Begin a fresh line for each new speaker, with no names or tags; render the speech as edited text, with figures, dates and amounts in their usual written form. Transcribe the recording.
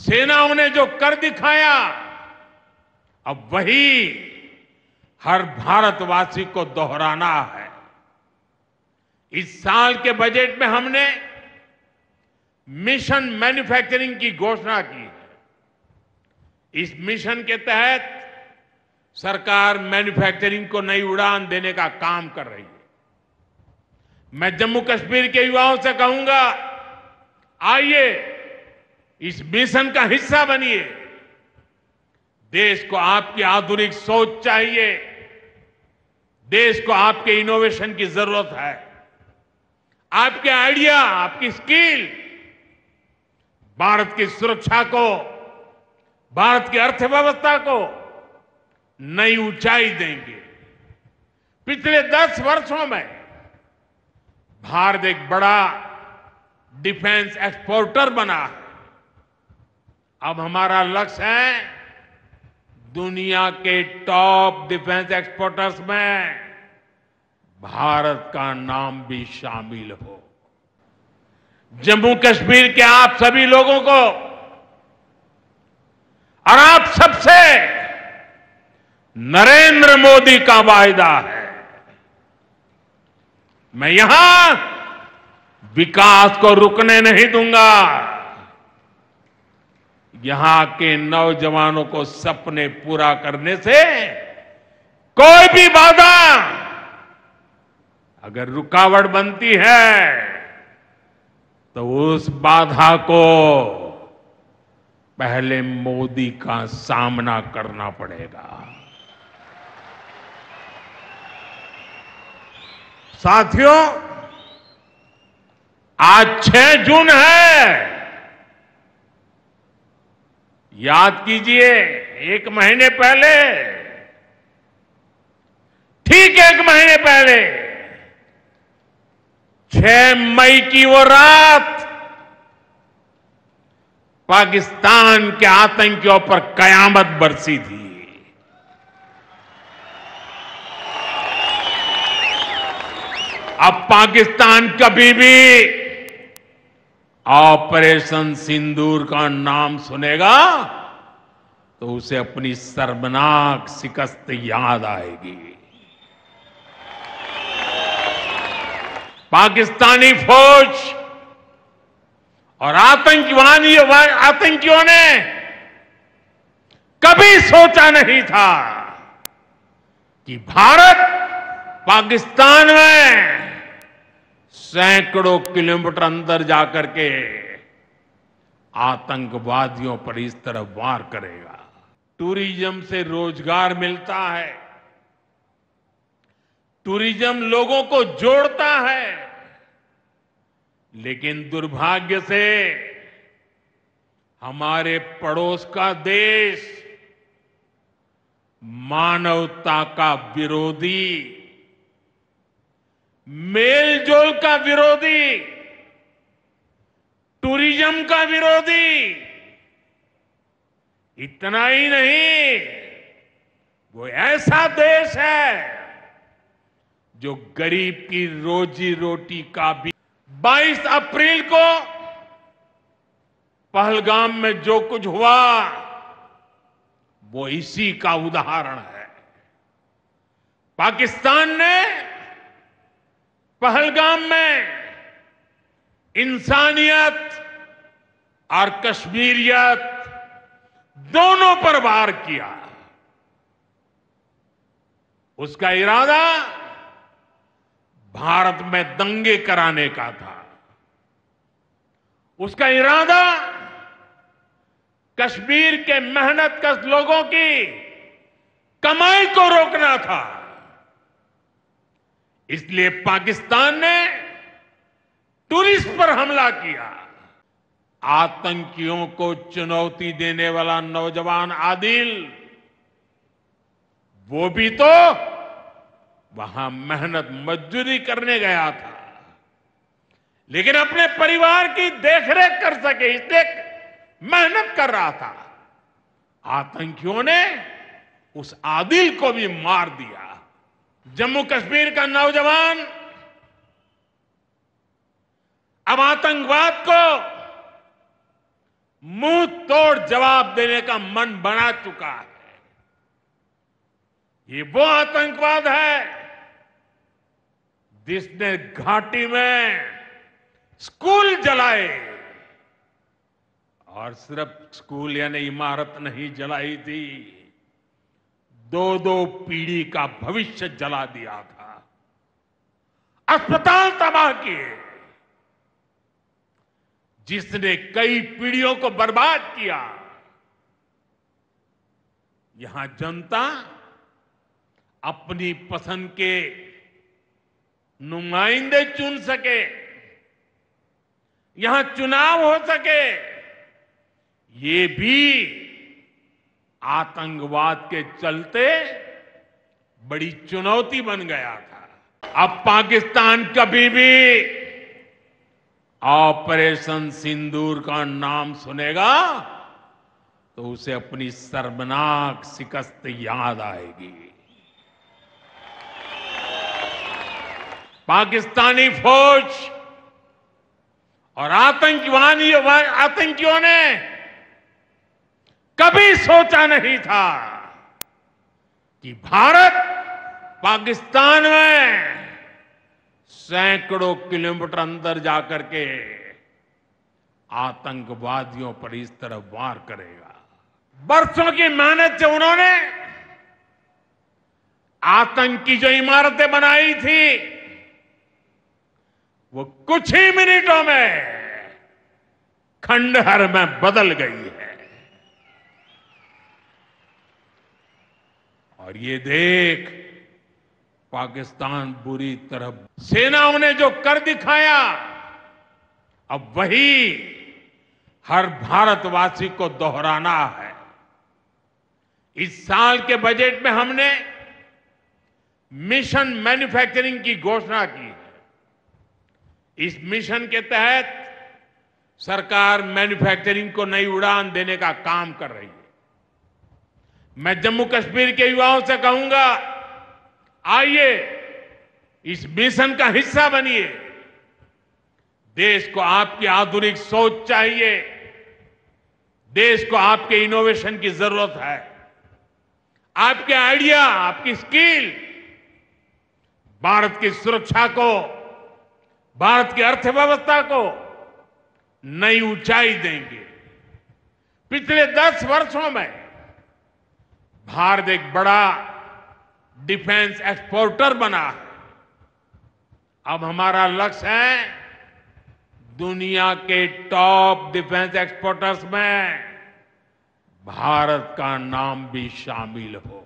सेनाओं ने जो कर दिखाया, अब वही हर भारतवासी को दोहराना है। इस साल के बजट में हमने मिशन मैन्युफैक्चरिंग की घोषणा की है। इस मिशन के तहत सरकार मैन्युफैक्चरिंग को नई उड़ान देने का काम कर रही है। मैं जम्मू कश्मीर के युवाओं से कहूंगा, आइए इस मिशन का हिस्सा बनिए। देश को आपकी आधुनिक सोच चाहिए, देश को आपके इनोवेशन की जरूरत है। आपके आइडिया, आपकी स्किल भारत की सुरक्षा को, भारत की अर्थव्यवस्था को नई ऊंचाई देंगे। पिछले 10 वर्षों में भारत एक बड़ा डिफेंस एक्सपोर्टर बना है। अब हमारा लक्ष्य है दुनिया के टॉप डिफेंस एक्सपोर्टर्स में भारत का नाम भी शामिल हो। जम्मू कश्मीर के आप सभी लोगों को और आप सबसे नरेंद्र मोदी का वायदा है, मैं यहां विकास को रुकने नहीं दूंगा। यहां के नौजवानों को सपने पूरा करने से कोई भी बाधा अगर रुकावट बनती है तो उस बाधा को पहले मोदी का सामना करना पड़ेगा। साथियों, आज 6 जून है। याद कीजिए, 1 महीने पहले, ठीक 1 महीने पहले 6 मई की वो रात पाकिस्तान के आतंकियों पर कयामत बरसी थी। अब पाकिस्तान कभी भी ऑपरेशन सिंदूर का नाम सुनेगा तो उसे अपनी शर्मनाक शिकस्त याद आएगी। पाकिस्तानी फौज और आतंकियों ने कभी सोचा नहीं था कि भारत पाकिस्तान में सैकड़ों किलोमीटर अंदर जाकर के आतंकवादियों पर इस तरह वार करेगा। टूरिज्म से रोजगार मिलता है, टूरिज्म लोगों को जोड़ता है, लेकिन दुर्भाग्य से हमारे पड़ोस का देश मानवता का विरोधी, मेलजोल का विरोधी, टूरिज्म का विरोधी, इतना ही नहीं, वो ऐसा देश है जो गरीब की रोजी रोटी का भी। 22 अप्रैल को पहलगाम में जो कुछ हुआ वो इसी का उदाहरण है। पाकिस्तान ने पहलगाम में इंसानियत और कश्मीरियत दोनों पर वार किया। उसका इरादा भारत में दंगे कराने का था। उसका इरादा कश्मीर के मेहनतकश लोगों की कमाई को रोकना था। इसलिए पाकिस्तान ने टूरिस्ट पर हमला किया। आतंकियों को चुनौती देने वाला नौजवान आदिल, वो भी तो वहां मेहनत मजदूरी करने गया था, लेकिन अपने परिवार की देखरेख कर सके इसलिए मेहनत कर रहा था। आतंकियों ने उस आदिल को भी मार दिया। जम्मू कश्मीर का नौजवान अब आतंकवाद को मुंह तोड़ जवाब देने का मन बना चुका है। ये वो आतंकवाद है जिसने घाटी में स्कूल जलाए, और सिर्फ स्कूल यानी इमारत नहीं जलाई थी, दो दो पीढ़ी का भविष्य जला दिया था, अस्पताल तबाह किए, जिसने कई पीढ़ियों को बर्बाद किया। यहां जनता अपनी पसंद के नुमाइंदे चुन सके, यहां चुनाव हो सके, ये भी आतंकवाद के चलते बड़ी चुनौती बन गया था। अब पाकिस्तान कभी भी ऑपरेशन सिंदूर का नाम सुनेगा तो उसे अपनी शर्मनाक शिकस्त याद आएगी। पाकिस्तानी फौज और आतंकियों ने कभी सोचा नहीं था कि भारत पाकिस्तान में सैकड़ों किलोमीटर अंदर जाकर के आतंकवादियों पर इस तरह वार करेगा। बरसों की मेहनत से उन्होंने आतंक की जो इमारतें बनाई थी वो कुछ ही मिनटों में खंडहर में बदल गई है। और ये देख पाकिस्तान बुरी तरह, सेनाओं ने जो कर दिखाया अब वही हर भारतवासी को दोहराना है। इस साल के बजट में हमने मिशन मैन्युफैक्चरिंग की घोषणा की है। इस मिशन के तहत सरकार मैन्युफैक्चरिंग को नई उड़ान देने का काम कर रही है। मैं जम्मू कश्मीर के युवाओं से कहूंगा, आइए इस मिशन का हिस्सा बनिए। देश को आपकी आधुनिक सोच चाहिए, देश को आपके इनोवेशन की जरूरत है। आपके आइडिया, आपकी स्किल भारत की सुरक्षा को, भारत की अर्थव्यवस्था को नई ऊंचाई देंगे। पिछले 10 वर्षों में भारत एक बड़ा डिफेंस एक्सपोर्टर बना है। अब हमारा लक्ष्य है दुनिया के टॉप डिफेंस एक्सपोर्टर्स में भारत का नाम भी शामिल हो।